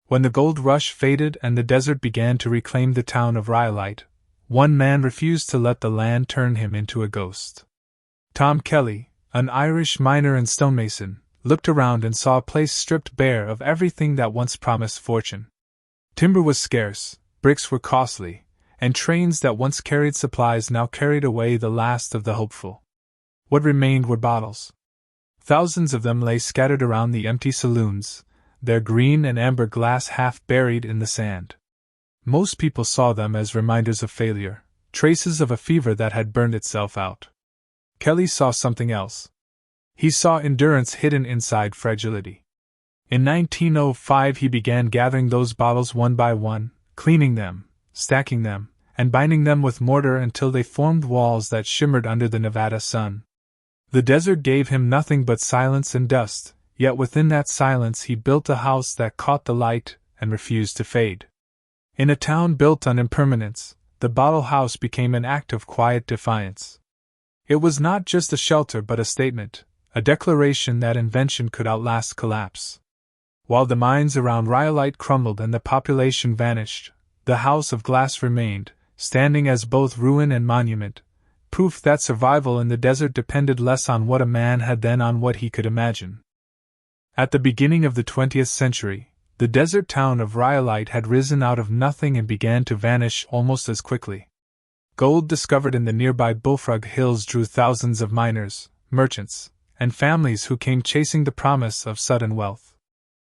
When the gold rush faded and the desert began to reclaim the town of Rhyolite, one man refused to let the land turn him into a ghost. Tom Kelly, an Irish miner and stonemason, looked around and saw a place stripped bare of everything that once promised fortune. Timber was scarce, bricks were costly, and trains that once carried supplies now carried away the last of the hopeful. What remained were bottles. Thousands of them lay scattered around the empty saloons, their green and amber glass half buried in the sand. Most people saw them as reminders of failure, traces of a fever that had burned itself out. Kelly saw something else. He saw endurance hidden inside fragility. In 1905 he began gathering those bottles one by one, cleaning them, stacking them, and binding them with mortar until they formed walls that shimmered under the Nevada sun. The desert gave him nothing but silence and dust, yet within that silence he built a house that caught the light and refused to fade. In a town built on impermanence, the bottle house became an act of quiet defiance. It was not just a shelter but a statement, a declaration that invention could outlast collapse. While the mines around Rhyolite crumbled and the population vanished, the house of glass remained, standing as both ruin and monument, proof that survival in the desert depended less on what a man had than on what he could imagine. At the beginning of the 20th century, the desert town of Rhyolite had risen out of nothing and began to vanish almost as quickly. Gold discovered in the nearby Bullfrog Hills drew thousands of miners, merchants, and families who came chasing the promise of sudden wealth.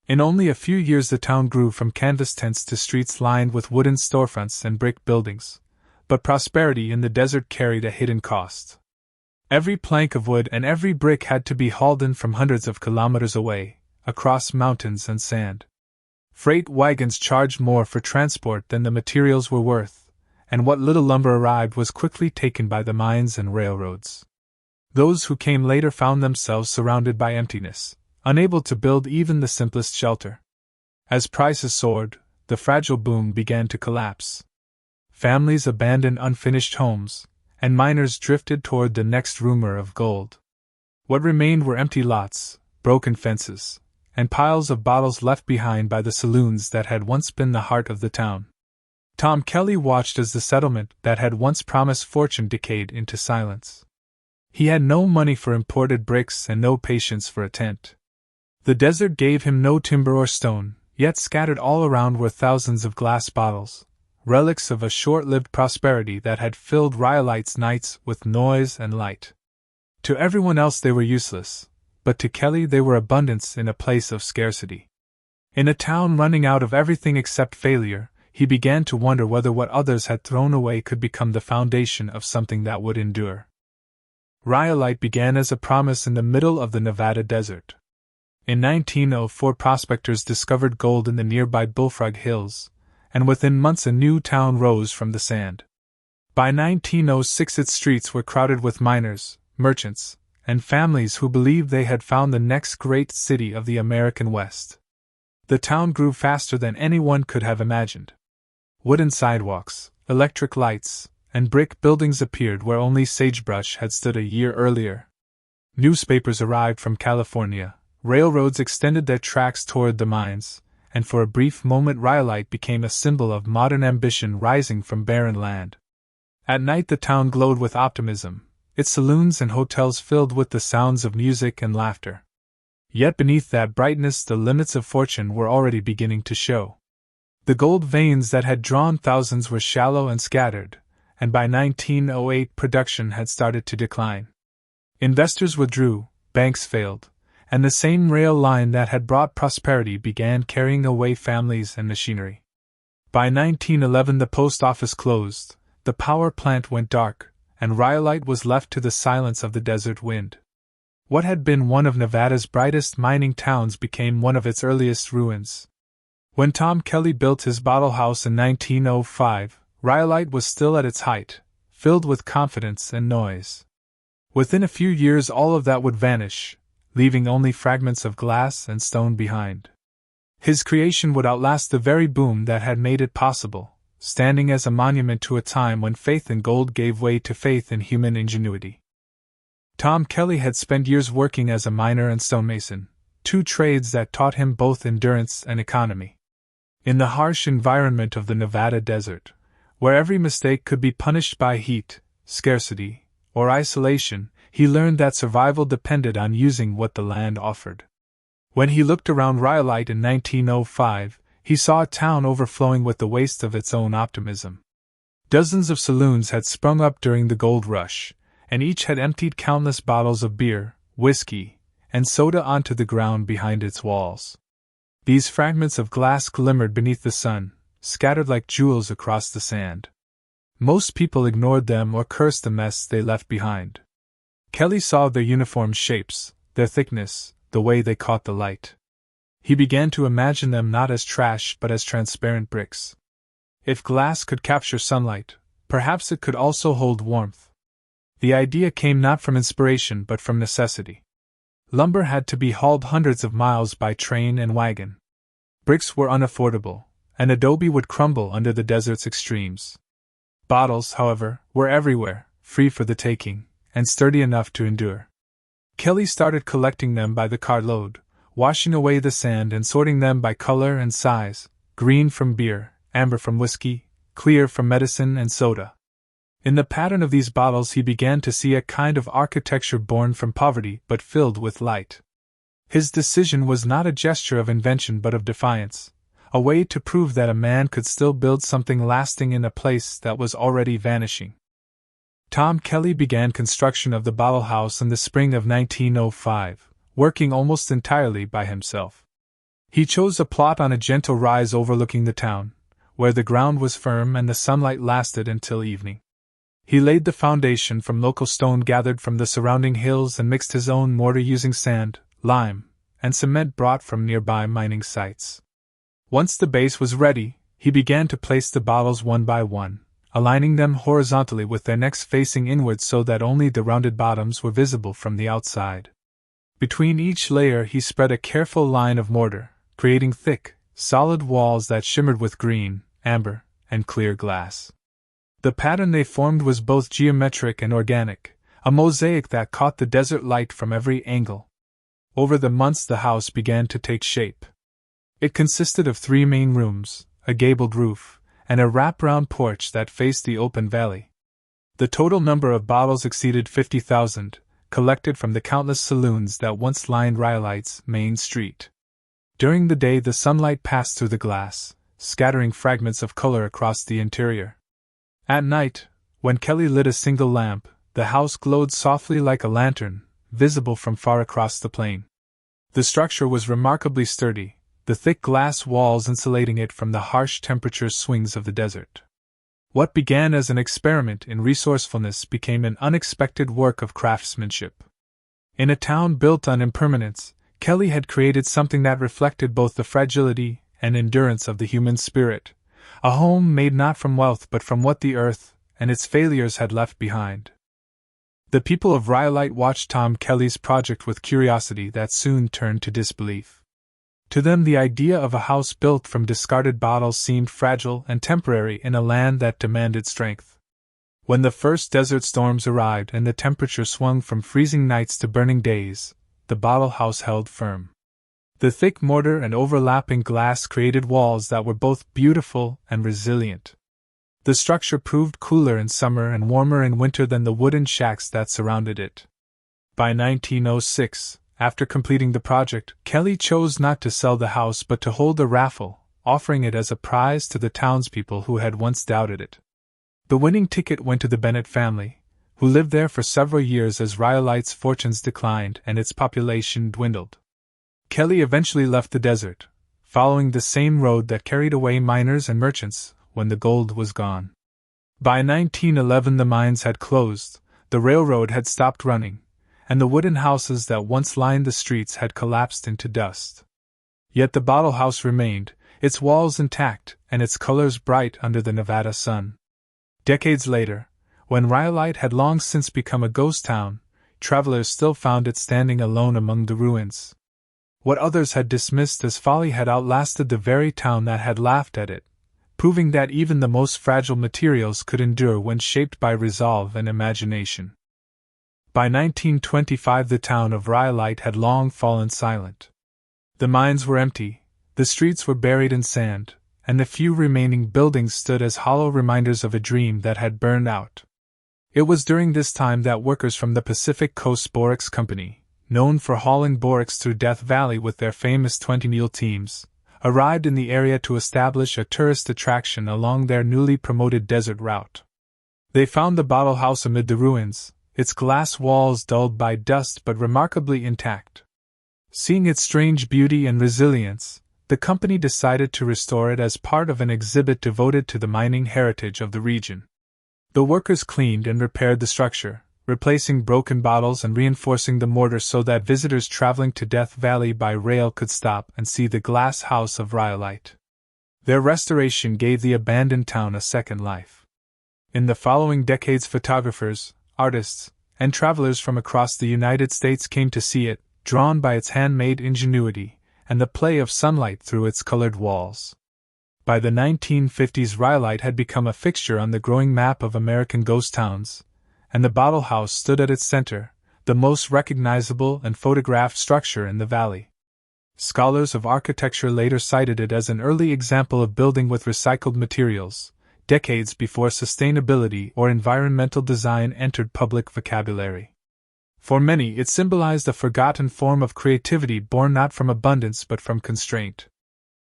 In only a few years the town grew from canvas tents to streets lined with wooden storefronts and brick buildings, but prosperity in the desert carried a hidden cost. Every plank of wood and every brick had to be hauled in from hundreds of kilometers away, across mountains and sand. Freight wagons charged more for transport than the materials were worth, and what little lumber arrived was quickly taken by the mines and railroads. Those who came later found themselves surrounded by emptiness, unable to build even the simplest shelter. As prices soared, the fragile boom began to collapse. Families abandoned unfinished homes, and miners drifted toward the next rumor of gold. What remained were empty lots, broken fences, and piles of bottles left behind by the saloons that had once been the heart of the town. Tom Kelly watched as the settlement that had once promised fortune decayed into silence. He had no money for imported bricks and no patience for a tent. The desert gave him no timber or stone, yet scattered all around were thousands of glass bottles, relics of a short-lived prosperity that had filled Rhyolite's nights with noise and light. To everyone else they were useless, but to Kelly they were abundance in a place of scarcity. In a town running out of everything except failure, he began to wonder whether what others had thrown away could become the foundation of something that would endure. Rhyolite began as a promise in the middle of the Nevada desert. In 1904 prospectors discovered gold in the nearby Bullfrog Hills, and within months a new town rose from the sand. By 1906 its streets were crowded with miners, merchants, and families who believed they had found the next great city of the American West. The town grew faster than anyone could have imagined. Wooden sidewalks, electric lights, and brick buildings appeared where only sagebrush had stood a year earlier. Newspapers arrived from California, railroads extended their tracks toward the mines, and for a brief moment Rhyolite became a symbol of modern ambition rising from barren land. At night the town glowed with optimism, its saloons and hotels filled with the sounds of music and laughter. Yet beneath that brightness the limits of fortune were already beginning to show. The gold veins that had drawn thousands were shallow and scattered, and by 1908 production had started to decline. Investors withdrew, banks failed, and the same rail line that had brought prosperity began carrying away families and machinery. By 1911 the post office closed, the power plant went dark, and Rhyolite was left to the silence of the desert wind. What had been one of Nevada's brightest mining towns became one of its earliest ruins. When Tom Kelly built his bottle house in 1905, Rhyolite was still at its height, filled with confidence and noise. Within a few years all of that would vanish, leaving only fragments of glass and stone behind. His creation would outlast the very boom that had made it possible, standing as a monument to a time when faith in gold gave way to faith in human ingenuity. Tom Kelly had spent years working as a miner and stonemason, two trades that taught him both endurance and economy. In the harsh environment of the Nevada desert, where every mistake could be punished by heat, scarcity, or isolation, he learned that survival depended on using what the land offered. When he looked around Rhyolite in 1905, he saw a town overflowing with the waste of its own optimism. Dozens of saloons had sprung up during the gold rush, and each had emptied countless bottles of beer, whiskey, and soda onto the ground behind its walls. These fragments of glass glimmered beneath the sun, scattered like jewels across the sand. Most people ignored them or cursed the mess they left behind. Kelly saw their uniform shapes, their thickness, the way they caught the light. He began to imagine them not as trash but as transparent bricks. If glass could capture sunlight, perhaps it could also hold warmth. The idea came not from inspiration but from necessity. Lumber had to be hauled hundreds of miles by train and wagon. Bricks were unaffordable, and adobe would crumble under the desert's extremes. Bottles, however, were everywhere, free for the taking, and sturdy enough to endure. Kelly started collecting them by the cartload, washing away the sand and sorting them by color and size, green from beer, amber from whiskey, clear from medicine and soda. In the pattern of these bottles he began to see a kind of architecture born from poverty but filled with light. His decision was not a gesture of invention but of defiance, a way to prove that a man could still build something lasting in a place that was already vanishing. Tom Kelly began construction of the bottle house in the spring of 1905, working almost entirely by himself. He chose a plot on a gentle rise overlooking the town, where the ground was firm and the sunlight lasted until evening. He laid the foundation from local stone gathered from the surrounding hills and mixed his own mortar using sand, lime, and cement brought from nearby mining sites. Once the base was ready, he began to place the bottles one by one, aligning them horizontally with their necks facing inward so that only the rounded bottoms were visible from the outside. Between each layer he spread a careful line of mortar, creating thick, solid walls that shimmered with green, amber, and clear glass. The pattern they formed was both geometric and organic, a mosaic that caught the desert light from every angle. Over the months the house began to take shape. It consisted of 3 main rooms, a gabled roof, and a wraparound porch that faced the open valley. The total number of bottles exceeded 50,000, collected from the countless saloons that once lined Rhyolite's main street. During the day the sunlight passed through the glass, scattering fragments of color across the interior. At night, when Kelly lit a single lamp, the house glowed softly like a lantern, visible from far across the plain. The structure was remarkably sturdy, the thick glass walls insulating it from the harsh temperature swings of the desert. What began as an experiment in resourcefulness became an unexpected work of craftsmanship. In a town built on impermanence, Kelly had created something that reflected both the fragility and endurance of the human spirit, a home made not from wealth but from what the earth and its failures had left behind. The people of Rhyolite watched Tom Kelly's project with curiosity that soon turned to disbelief. To them the idea of a house built from discarded bottles seemed fragile and temporary in a land that demanded strength. When the first desert storms arrived and the temperature swung from freezing nights to burning days, the bottle house held firm. The thick mortar and overlapping glass created walls that were both beautiful and resilient. The structure proved cooler in summer and warmer in winter than the wooden shacks that surrounded it. By 1906, after completing the project, Kelly chose not to sell the house but to hold a raffle, offering it as a prize to the townspeople who had once doubted it. The winning ticket went to the Bennett family, who lived there for several years as Rhyolite's fortunes declined and its population dwindled. Kelly eventually left the desert, following the same road that carried away miners and merchants when the gold was gone. By 1911 the mines had closed, the railroad had stopped running, and the wooden houses that once lined the streets had collapsed into dust. Yet the bottle house remained, its walls intact and its colors bright under the Nevada sun. Decades later, when Rhyolite had long since become a ghost town, travelers still found it standing alone among the ruins. What others had dismissed as folly had outlasted the very town that had laughed at it, proving that even the most fragile materials could endure when shaped by resolve and imagination. By 1925 the town of Rhyolite had long fallen silent. The mines were empty, the streets were buried in sand, and the few remaining buildings stood as hollow reminders of a dream that had burned out. It was during this time that workers from the Pacific Coast Borax Company, known for hauling borax through Death Valley with their famous 20-mule teams, arrived in the area to establish a tourist attraction along their newly promoted desert route. They found the bottle house amid the ruins, its glass walls dulled by dust but remarkably intact. Seeing its strange beauty and resilience, the company decided to restore it as part of an exhibit devoted to the mining heritage of the region. The workers cleaned and repaired the structure, replacing broken bottles and reinforcing the mortar so that visitors traveling to Death Valley by rail could stop and see the glass house of Rhyolite. Their restoration gave the abandoned town a second life. In the following decades, photographers, artists, and travelers from across the United States came to see it, drawn by its handmade ingenuity and the play of sunlight through its colored walls. By the 1950s, Rhyolite had become a fixture on the growing map of American ghost towns, and the bottle house stood at its center, the most recognizable and photographed structure in the valley. Scholars of architecture later cited it as an early example of building with recycled materials, decades before sustainability or environmental design entered public vocabulary. For many, it symbolized a forgotten form of creativity born not from abundance but from constraint.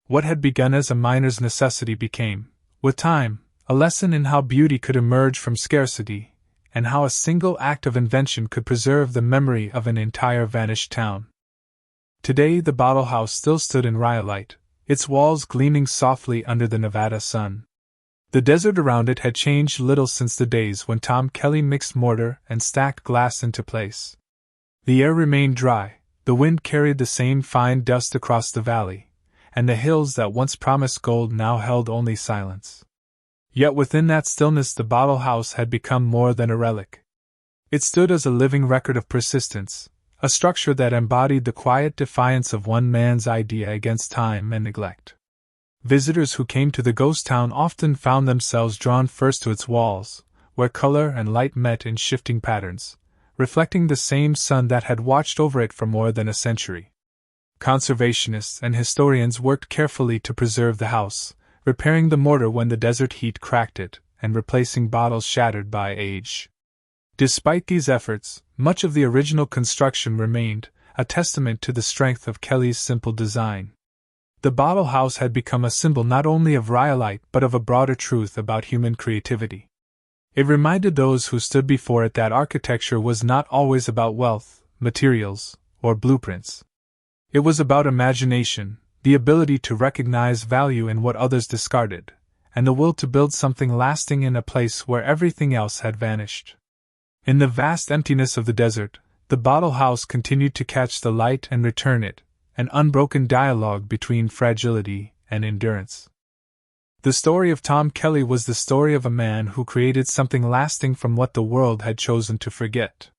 What had begun as a miner's necessity became, with time, a lesson in how beauty could emerge from scarcity, and how a single act of invention could preserve the memory of an entire vanished town. Today, the bottle house still stood in Rhyolite, its walls gleaming softly under the Nevada sun. The desert around it had changed little since the days when Tom Kelly mixed mortar and stacked glass into place. The air remained dry, the wind carried the same fine dust across the valley, and the hills that once promised gold now held only silence. Yet within that stillness the bottle house had become more than a relic. It stood as a living record of persistence, a structure that embodied the quiet defiance of one man's idea against time and neglect. Visitors who came to the ghost town often found themselves drawn first to its walls, where color and light met in shifting patterns, reflecting the same sun that had watched over it for more than a century. Conservationists and historians worked carefully to preserve the house, repairing the mortar when the desert heat cracked it, and replacing bottles shattered by age. Despite these efforts, much of the original construction remained, a testament to the strength of Kelly's simple design. The bottle house had become a symbol not only of Rhyolite but of a broader truth about human creativity. It reminded those who stood before it that architecture was not always about wealth, materials, or blueprints. It was about imagination, the ability to recognize value in what others discarded, and the will to build something lasting in a place where everything else had vanished. In the vast emptiness of the desert, the bottle house continued to catch the light and return it, an unbroken dialogue between fragility and endurance. The story of Tom Kelly was the story of a man who created something lasting from what the world had chosen to forget.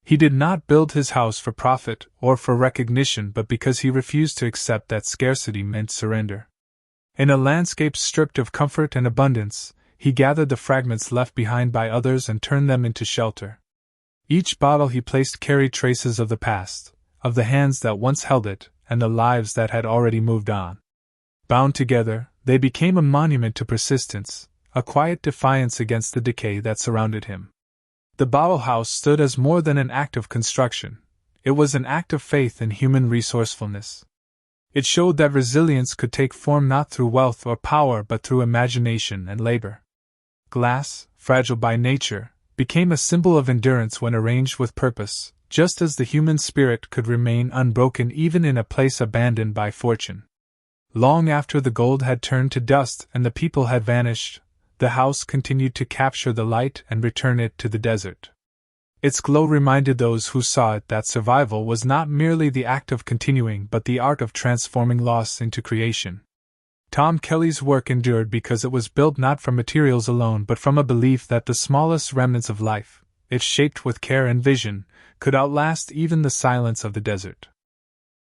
He did not build his house for profit or for recognition but because he refused to accept that scarcity meant surrender. In a landscape stripped of comfort and abundance, he gathered the fragments left behind by others and turned them into shelter. Each bottle he placed carried traces of the past, of the hands that once held it, and the lives that had already moved on. Bound together, they became a monument to persistence, a quiet defiance against the decay that surrounded him. The bottle house stood as more than an act of construction. It was an act of faith in human resourcefulness. It showed that resilience could take form not through wealth or power but through imagination and labor. Glass, fragile by nature, became a symbol of endurance when arranged with purpose, just as the human spirit could remain unbroken even in a place abandoned by fortune. Long after the gold had turned to dust and the people had vanished, the house continued to capture the light and return it to the desert. Its glow reminded those who saw it that survival was not merely the act of continuing but the art of transforming loss into creation. Tom Kelly's work endured because it was built not from materials alone but from a belief that the smallest remnants of life, if shaped with care and vision, could outlast even the silence of the desert.